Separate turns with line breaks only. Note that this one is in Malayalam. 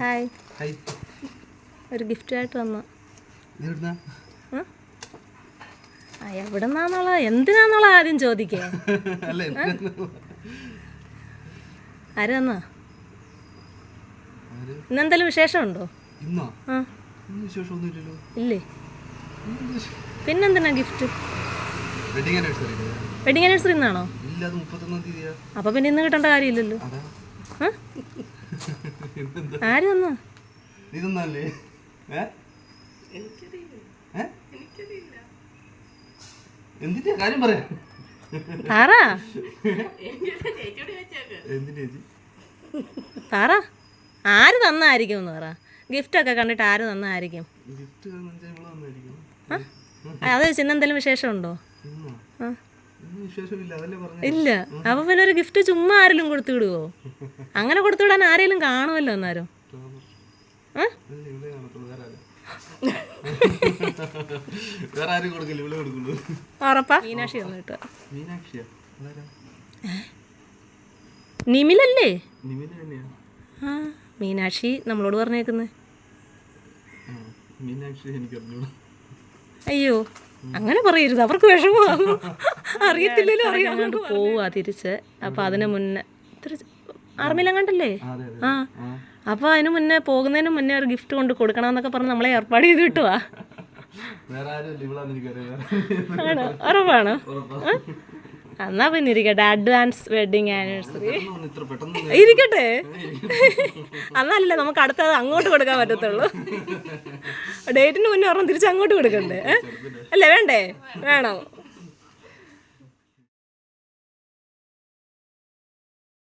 ഹായ്. ഒരു ഗിഫ്റ്റായിട്ട് വന്നു. എവിടെന്നാന്നുള്ള എന്തിനാന്നുള്ള ആദ്യം ചോദിക്കേ. ആര് വന്നാ? ഇന്നെന്തെങ്കിലും വിശേഷമുണ്ടോ? ഇല്ലേ? പിന്നെന്തിനാ ഗിഫ്റ്റ്? Wedding anniversary ഇന്നാണോ? അപ്പൊ പിന്നെ ഇന്ന് കിട്ടേണ്ട കാര്യമില്ലല്ലോ. ആര് വന്നു? പറ ആര് തന്നായിരിക്കും എന്ന് പറ. ഗിഫ്റ്റ് ഒക്കെ കണ്ടിട്ട് ആര് തന്നായിരിക്കും? അത് ചിന്നെന്തെങ്കിലും വിശേഷമുണ്ടോ? ഇല്ല. അപ്പൊ പിന്നെ ഒരു ഗിഫ്റ്റ് ചുമ്മാ ആരെങ്കിലും കൊടുത്തു വിടുവോ? അങ്ങനെ കൊടുത്തു വിടാൻ ആരെങ്കിലും കാണുമല്ലോ അന്നേരം. ഉറപ്പാ? മീനാക്ഷി ഒന്ന് കിട്ടുക. നിമിലല്ലേ? ആ മീനാക്ഷി നമ്മളോട് പറഞ്ഞേക്കുന്നേ. അയ്യോ അങ്ങനെ പറയരുത്, അവർക്ക് വിഷമമാകും. അറിയത്തില്ലല്ലോ. അറിയാണ്ട് പോവാ തിരിച്ച്. അപ്പൊ അതിന് മുന്നേ ആർമിയിലെങ്ങാണ്ടല്ലേ? ആ അപ്പൊ അതിന് മുന്നേ പോകുന്നതിന് മുന്നേ ഒരു ഗിഫ്റ്റ് കൊണ്ട് കൊടുക്കണമെന്നൊക്കെ പറഞ്ഞ് നമ്മളെ ഏർപ്പാട് ചെയ്ത് കിട്ടുവാ. ആണോ? ഉറപ്പാണോ? എന്നാ പിന്നെ ഇരിക്കട്ടെ. അഡ്വാൻസ് വെഡിങ് ആനിവേഴ്സറി ഇരിക്കട്ടെ. എന്നല്ലേ നമുക്ക് അടുത്തത് അങ്ങോട്ട് കൊടുക്കാൻ പറ്റത്തുള്ളൂ. ഡേറ്റിന് മുന്നേ ഒരെണ്ണം തിരിച്ച് അങ്ങോട്ട് കൊടുക്കണ്ടേ? അല്ലേ? വേണ്ടേ? വേണം.